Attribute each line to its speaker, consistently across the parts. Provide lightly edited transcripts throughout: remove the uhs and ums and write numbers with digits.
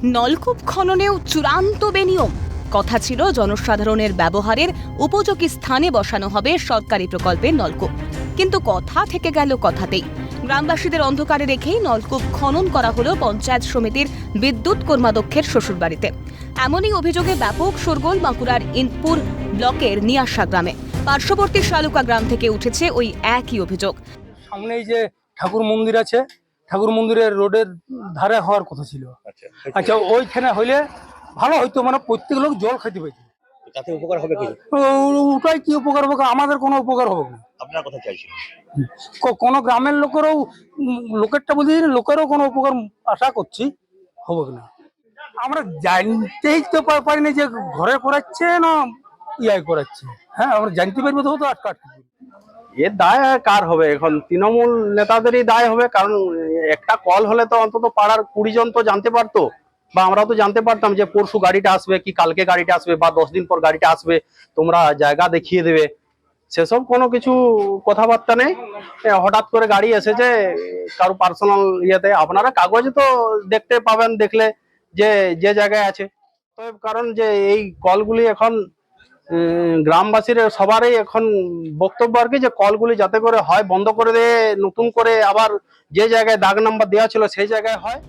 Speaker 1: নলকূপ খননেও চূড়ান্ত বেনিয়ম। কথা ছিল জনসাধারণের ব্যবহারের উপযোগী স্থানে বসানো হবে সরকারি প্রকল্পের নলকূপ, কিন্তু কথা থেকে গেল কথাতেই। গ্রামবাসীদের অন্ধকারে রেখেই নলকূপ খনন করা হলো পঞ্চায়েত সমিতির বিদ্যুৎ কর্মাধ্যক্ষের শ্বশুরবাড়িতে। এমনই অভিযোগে ব্যাপক শোরগোল বাঁকুড়ার ইন্দপুর ব্লকের নিয়াশা গ্রামে। পার্শ্ববর্তী শালুকা গ্রাম থেকে উঠেছে ওই একই অভিযোগ।
Speaker 2: সামনেই যে ঠাকুর মন্দির আছে, ঠাকুর মন্দিরের রোডের ধারে হওয়ার কথা ছিল। আচ্ছা, ওইখানে হইলে ভালো হইতো, মানে প্রত্যেক লোক জল খাইতে পাইতো।
Speaker 3: তাতে উপকার হবে কি?
Speaker 2: ওটাই কি উপকার হবে? আমাদের কোনো উপকার হবে না।
Speaker 3: আপনার কথা চাইছি
Speaker 2: কোনো গ্রামের লোকেরও, লোকেরটা বলতে লোকেরও কোনো উপকার আশা করছি, হবে না। আমরা জানতেই তো পারি না যে ঘরে করাচ্ছে না ইয়াই করাচ্ছে। হ্যাঁ, আমরা জানতে পারবো তো আটকা
Speaker 4: এর দায় কার হবে? এখন তৃণমূল নেতাদেরই দায় হবে, কারণ একটা কল হলে তো অন্তত পাড়ার 20 জন তো জানতে পারতো, বা আমরা তো জানতে পারতাম যে পরশু গাড়িটা আসবে কি কালকে গাড়িটা আসবে বা 10 দিন পর গাড়িটা আসবে, তোমরা জায়গা দেখিয়ে দেবে। সেসব কোনো কিছু কথাবার্তা নেই। হঠাৎ করে গাড়ি এসেছে কারো পার্সোনাল ইয়েতে, আপনারা কাগজে তো দেখতে পাবেন দেখলে যে যে জায়গায় আছে। তো কারণ যে এই কলগুলি এখন গ্রামবাসীর সবারই এখন বক্তব্য আর কি, যে কলগুলি যাতে করে হয় বন্ধ করে দিয়ে নতুন করে আবার যে জায়গায় দাগ নাম্বার দেওয়া ছিল সেই জায়গায় হয়।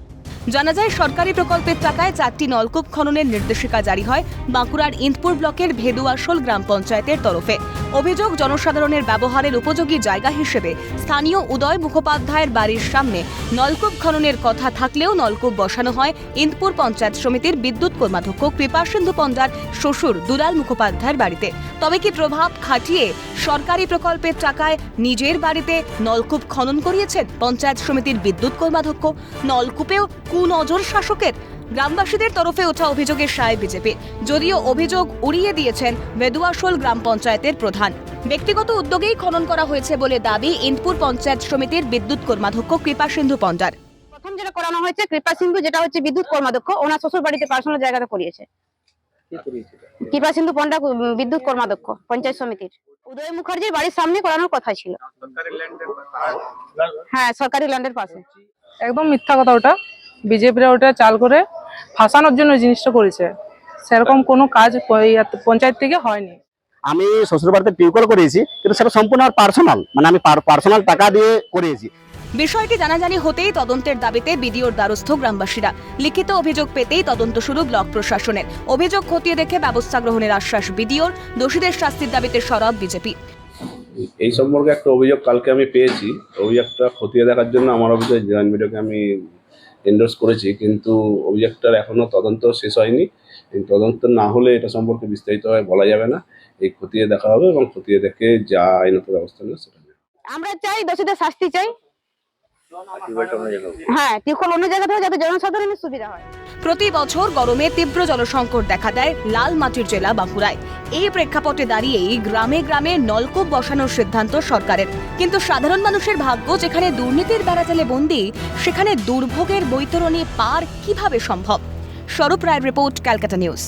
Speaker 1: জানা যায়, সরকারি প্রকল্পের টাকায় 4টি নলকূপ খননের নির্দেশিকা জারি হয় বাঁকুড়ার ইন্দপুর ব্লকের ভেদুয়াশোল গ্রাম পঞ্চায়েতের তরফে। অভিযোগ, জনসাধারণের ব্যবহারের উপযোগী জায়গা হিসেবে স্থানীয় উদয় মুখোপাধ্যায়ের বাড়ির সামনে নলকূপ খননের কথা থাকলেও নলকূপ বসানো হয় ইন্দপুর পঞ্চায়েত সমিতির বিদ্যুৎ কর্মাধ্যক্ষ কৃপাসিন্ধু পণ্ডার শ্বশুর দুলাল মুখোপাধ্যায়ের বাড়িতে। তবে কি প্রভাব খাটিয়ে সরকারি প্রকল্পের টাকায় নিজের বাড়িতে নলকূপ খনন করিয়েছেন পঞ্চায়েত সমিতির বিদ্যুৎ কর্মাধ্যক্ষ? নলকূপেও কুনজর শাসকের? গ্রামবাসীদের তরফে ওঠা অভিযোগের সায় বিজেপি, যদিও অভিযোগ উড়িয়ে দিয়েছেন ভেদুয়াশোল গ্রাম পঞ্চায়েতের প্রধান। ব্যক্তিগত উদ্যোগেই খনন করা হয়েছে বলে দাবি ইন্দপুর পঞ্চায়েত সমিতির বিদ্যুৎ কর্মাধ্যক্ষ কৃপাসিন্ধু পণ্ডার।
Speaker 5: প্রথম যেটা করানো হয়েছে কৃপাসিন্ধু, যেটা হচ্ছে বিদ্যুৎ কর্মাধ্যক্ষ, ওনার শ্বশুর বাড়িতে পার্সোনাল জায়গাটা করিয়েছে। কৃপাসিন্ধু পণ্ডা বিদ্যুৎ কর্মাধ্যক্ষ পঞ্চায়েত সমিতির উদয় মুখার্জির বাড়ির সামনে করানোর কথা ছিল। হ্যাঁ, সরকারি ল্যান্ডের পাশে।
Speaker 6: একদম মিথ্যা কথা। ওটা বিজেপিরা ওটা চাল করে ফাঁসানোর জন্য জিনিসটা করেছে। সেরকম কোনো কাজ পঞ্চায়েত থেকে হয়নি।
Speaker 3: আমি শ্বশুর বাড়িতে টিউবওয়েল করিয়েছি, কিন্তু সেটা সম্পূর্ণ আমার পার্সোনাল, মানে আমি পার্সোনাল টাকা দিয়ে করিয়েছি।
Speaker 1: বিষয়টি জানাজানি হতেই তদন্তের দাবিতে বিডিওর দ্বারস্থ গ্রামবাসীরা। লিখিত অভিযোগ পেতেই তদন্ত শুরু ব্লক প্রশাসনের। অভিযোগ খতিয়ে দেখে ব্যবস্থা গ্রহণের আশ্বাস বিডিওর। দোষীদের শাস্তির দাবিতে সরব বিজেপি।
Speaker 7: এই সম্পর্কে একটা অভিযোগ কালকে আমি পেয়েছি। অভিযোগটা খতিয়ে দেখার জন্য আমার অফিসে জয়েন্ট বিডিওকে আমি এন্ডোর্স করেছি, কিন্তু অভিযোগটার এখনো তদন্ত শেষ হয়নি। এই তদন্ত না হলে এটা সম্পর্কে বিস্তারিতভাবে বলা যাবে না। এই খতিয়ে দেখা হবে এবং খতিয়ে দেখে যা আইনত ব্যবস্থা নেবে সেটা নেবে।
Speaker 5: আমরা চাই দোষীদের শাস্তি চাই। হ্যাঁ, টিউবওয়েল অন্য জায়গা থেকে যাতে জনসাধারণের সুবিধা হয়।
Speaker 1: প্রতি বছর গরমে তীব্র জলসংকট দেখা দেয় লাল মাটির জেলা বাঁকুড়ায়। এই প্রেক্ষাপটে দাঁড়িয়েই গ্রামে গ্রামে নলকূপ বসানোর সিদ্ধান্ত সরকারের। কিন্তু সাধারণ মানুষের ভাগ্য যেখানে দুর্নীতির বেড়াজালে বন্দী, সেখানে দুর্ভোগের বৈতরণী পার কিভাবে সম্ভব? স্বরূপ রায়ের রিপোর্ট, ক্যালকাটা নিউজ।